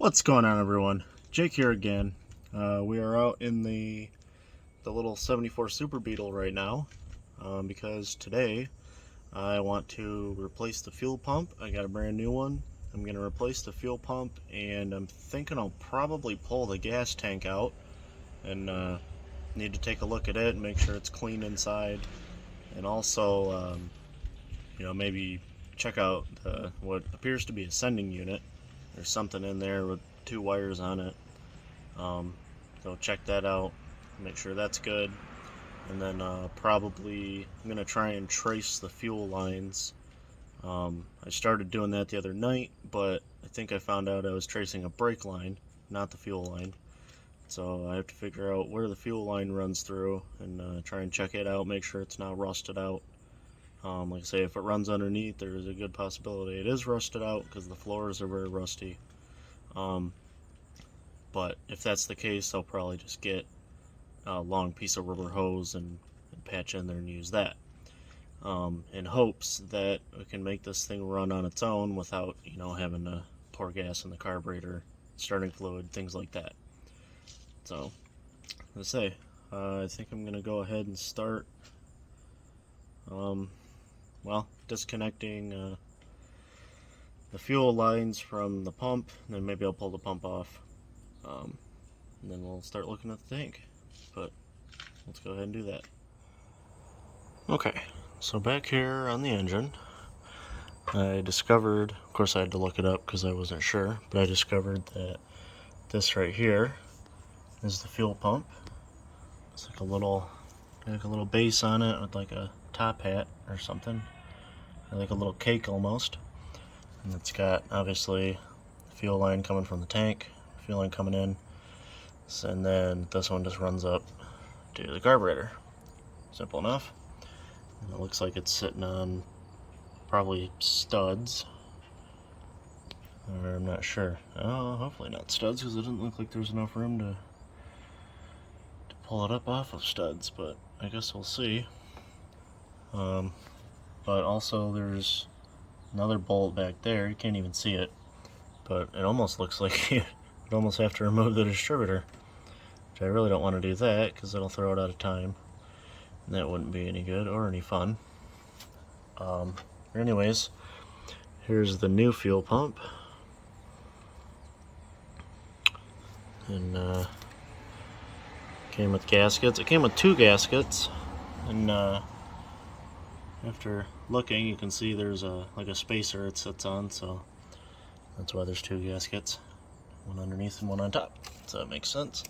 What's going on, everyone? Jake here again. We are out in the little 74 Super Beetle right now because today I want to replace the fuel pump. I got a brand new one. I'm going to replace the fuel pump, and I'm thinking I'll probably pull the gas tank out and need to take a look at it and make sure it's clean inside, and also maybe check out what appears to be a sending unit. There's something in there with two wires on it. So check that out, make sure that's good, and then probably I'm gonna try and trace the fuel lines. I started doing that the other night, but I think I found out I was tracing a brake line, not the fuel line. So I have to figure out where the fuel line runs through and try and check it out, make sure it's not rusted out. Like I say, if it runs underneath, there's a good possibility it is rusted out because the floors are very rusty. But if that's the case, I'll probably just get a long piece of rubber hose and patch in there and use that, in hopes that we can make this thing run on its own without, having to pour gas in the carburetor, starting fluid, things like that. So, let's say, I think I'm going to go ahead and start, disconnecting the fuel lines from the pump, and then maybe I'll pull the pump off. And then we'll start looking at the tank. But let's go ahead and do that. Okay, so back here on the engine, I discovered, of course I had to look it up because I wasn't sure, but I discovered that this right here is the fuel pump. It's like a little base on it with like a top hat or something, like a little cake almost. And it's got obviously the fuel line coming from the tank, fuel line coming in, and then this one just runs up to the carburetor. Simple enough. And it looks like it's sitting on probably studs, or I'm not sure. Oh, hopefully not studs, because it doesn't look like there's enough room to pull it up off of studs, but I guess we'll see. But also there's another bolt back there. You can't even see it, but it almost looks like you'd almost have to remove the distributor, which I really don't want to do that because it'll throw it out of time, and that wouldn't be any good or any fun. Anyways, here's the new fuel pump, and came with gaskets. It came with two gaskets, and after looking, you can see there's like a spacer it sits on, so that's why there's two gaskets, one underneath and one on top. So that makes sense.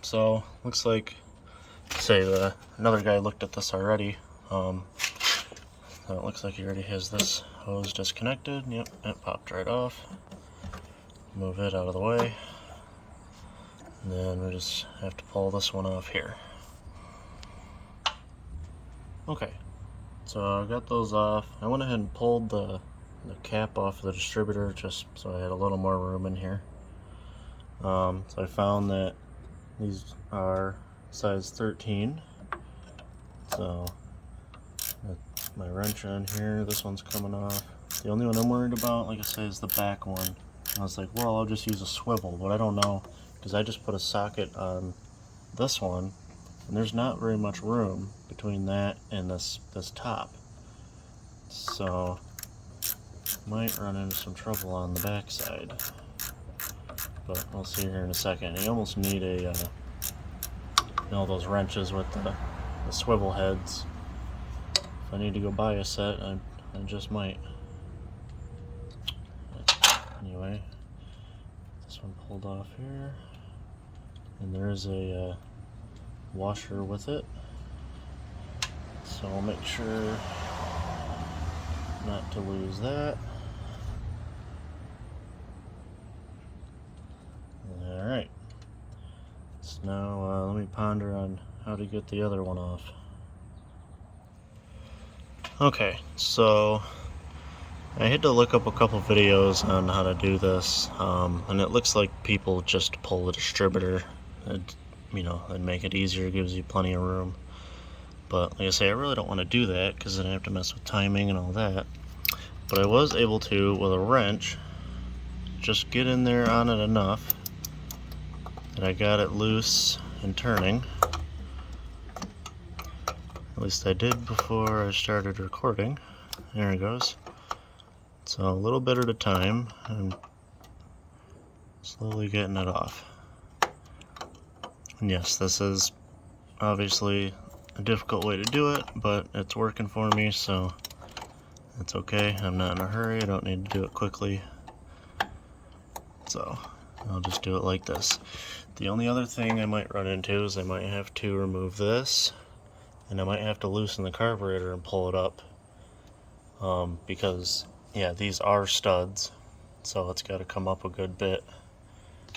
So looks like, say, another guy looked at this already. So it looks like he already has this hose disconnected. Yep, it popped right off. Move it out of the way, and then we just have to pull this one off here. Okay, so I got those off. I went ahead and pulled the cap off the distributor just so I had a little more room in here. So I found that these are size 13. So my wrench on here, this one's coming off. The only one I'm worried about, like I said, is the back one. I was like, well, I'll just use a swivel, but I don't know, because I just put a socket on this one, and there's not very much room between that and this top. So might run into some trouble on the back side, but we'll see here in a second. You almost need a those wrenches with the swivel heads. If I need to go buy a set, I just might. But anyway, this one pulled off here, and there's a washer with it, so I'll make sure not to lose that. Alright, so now let me ponder on how to get the other one off. Okay, so I had to look up a couple videos on how to do this, and it looks like people just pull the distributor. It'd make it easier, gives you plenty of room. But like I say, I really don't want to do that because then I have to mess with timing and all that. But I was able to, with a wrench, just get in there on it enough that I got it loose and turning. At least I did before I started recording. There it goes. So a little bit at a time, and slowly getting it off. And yes, this is obviously a difficult way to do it, but it's working for me, so it's okay. I'm not in a hurry. I don't need to do it quickly. So I'll just do it like this. The only other thing I might run into is I might have to remove this, and I might have to loosen the carburetor and pull it up. Because, yeah, these are studs, so it's got to come up a good bit,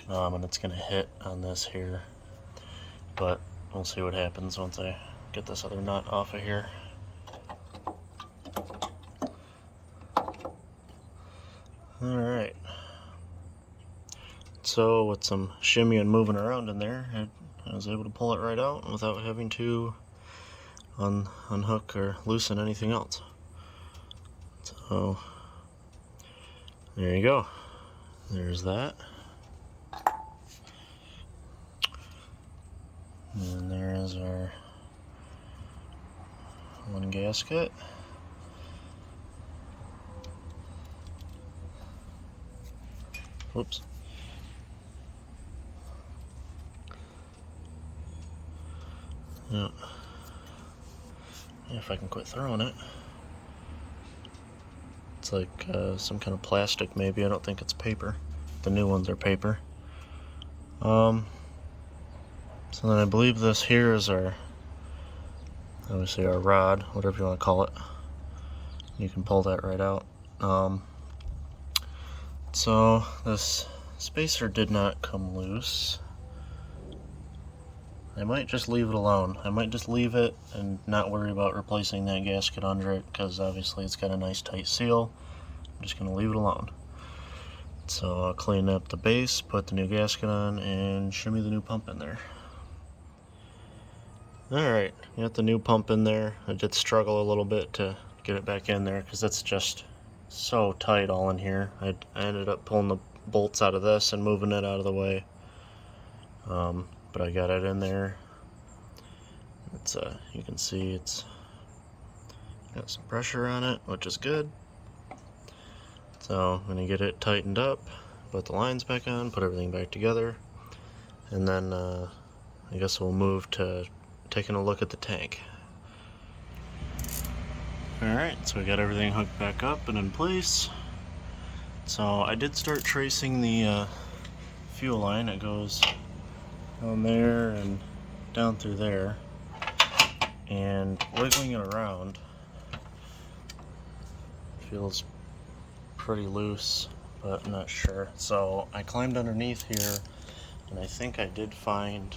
and it's going to hit on this here. But we'll see what happens once I get this other nut off of here. Alright. So with some shimmy and moving around in there, I was able to pull it right out without having to unhook or loosen anything else. So there you go. There's that. And there is our one gasket. Whoops. Yeah. If I can quit throwing it. It's like some kind of plastic maybe. I don't think it's paper. The new ones are paper. So then I believe this here is our, obviously our rod, whatever you want to call it. You can pull that right out. So this spacer did not come loose. I might just leave it alone. I might just leave it and not worry about replacing that gasket under it, because obviously it's got a nice tight seal. I'm just going to leave it alone. So I'll clean up the base, put the new gasket on, and shimmy the new pump in there. Alright, got the new pump in there. I did struggle a little bit to get it back in there because it's just so tight all in here. I ended up pulling the bolts out of this and moving it out of the way. But I got it in there. It's you can see it's got some pressure on it, which is good. So I'm gonna get it tightened up, put the lines back on, put everything back together, and then I guess we'll move to taking a look at the tank. Alright, so we got everything hooked back up and in place. So I did start tracing the fuel line. It goes down there and down through there, and wiggling it around feels pretty loose, but I'm not sure. So I climbed underneath here, and I think I did find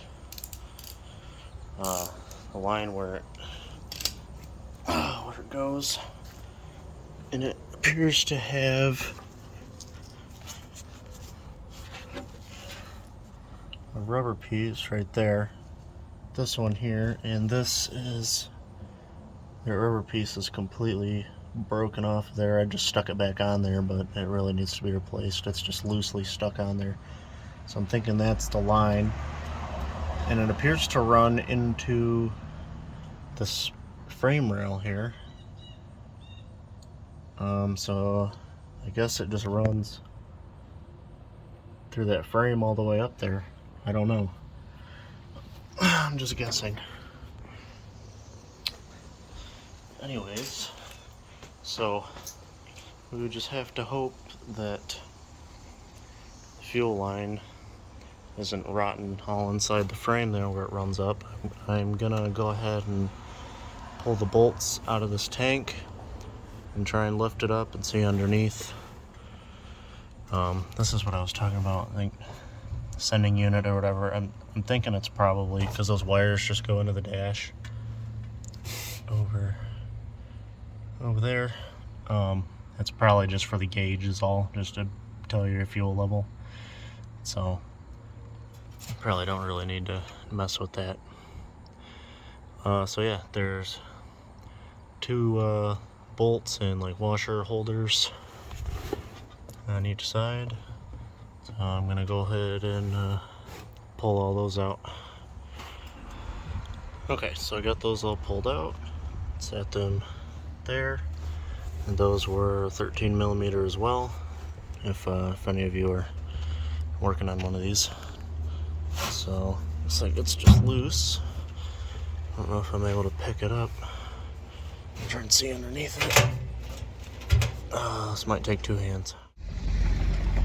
the line where it goes, and it appears to have a rubber piece right there. This one here, and this is, the rubber piece is completely broken off there. I just stuck it back on there, but it really needs to be replaced. It's just loosely stuck on there. So I'm thinking that's the line, and it appears to run into this frame rail here. So I guess it just runs through that frame all the way up there. I don't know. I'm just guessing. Anyways, so we would just have to hope that the fuel line isn't rotten all inside the frame there where it runs up. I'm gonna go ahead and pull the bolts out of this tank and try and lift it up and see underneath. This is what I was talking about, I think sending unit or whatever. I'm thinking it's probably because those wires just go into the dash over there. It's probably just for the gauge is all, just to tell you your fuel level. So probably don't really need to mess with that. So yeah, there's two bolts and like washer holders on each side. So I'm gonna go ahead and pull all those out. Okay, so I got those all pulled out, set them there, and those were 13 millimeter as well, if any of you are working on one of these. So looks like it's just loose. I don't know if I'm able to pick it up. I'll try and see underneath it. This might take two hands.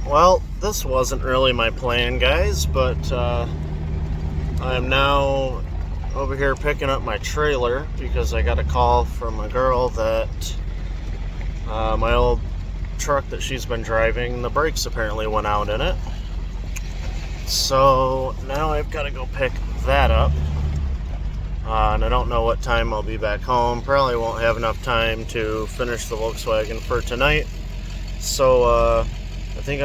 Well, this wasn't really my plan, guys, but I am now over here picking up my trailer because I got a call from a girl that my old truck that she's been driving, the brakes apparently went out in it. So now I've got to go pick that up. And I don't know what time I'll be back home. Probably won't have enough time to finish the Volkswagen for tonight. So I think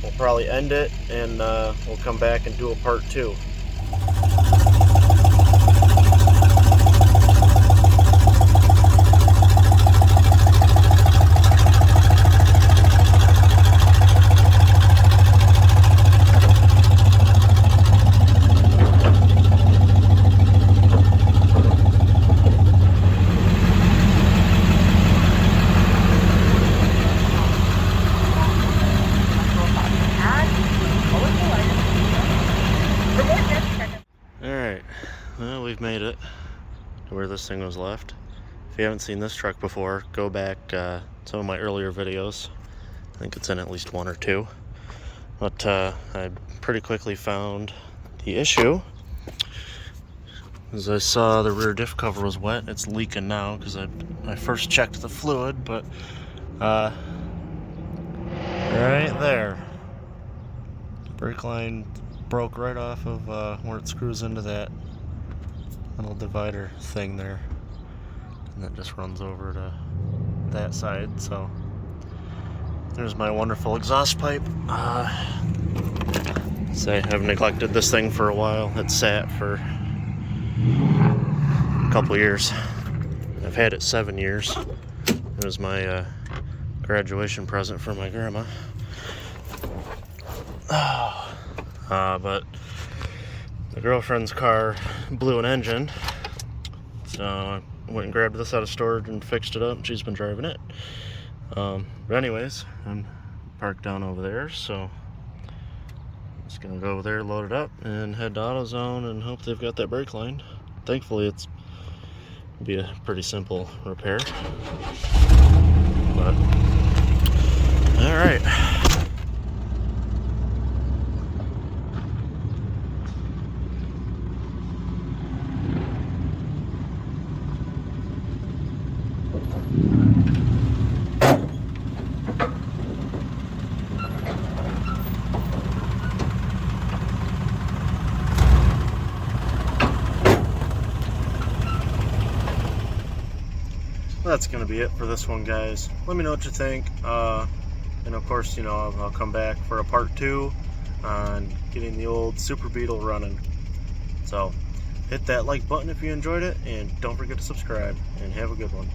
we'll probably end it, and we'll come back and do a part 2. Alright, well, we've made it to where this thing was left. If you haven't seen this truck before, go back some of my earlier videos. I think it's in at least 1 or 2. But I pretty quickly found the issue. As I saw the rear diff cover was wet. It's leaking now because I first checked the fluid, but right there, brake line broke right off of where it screws into that little divider thing there, and that just runs over to that side. So there's my wonderful exhaust pipe. Say I've neglected this thing for a while. It sat for a couple years. I've had it 7 years. It was my graduation present for my grandma. But the girlfriend's car blew an engine, so I went and grabbed this out of storage and fixed it up, and she's been driving it. But anyways, I'm parked down over there, so I'm just gonna go over there, load it up, and head to AutoZone and hope they've got that brake line. Thankfully, it'll be a pretty simple repair. But all right. That's gonna be it for this one, guys. Let me know what you think, and of course, I'll come back for a part 2 on getting the old Super Beetle running. So hit that like button if you enjoyed it, and don't forget to subscribe, and have a good one.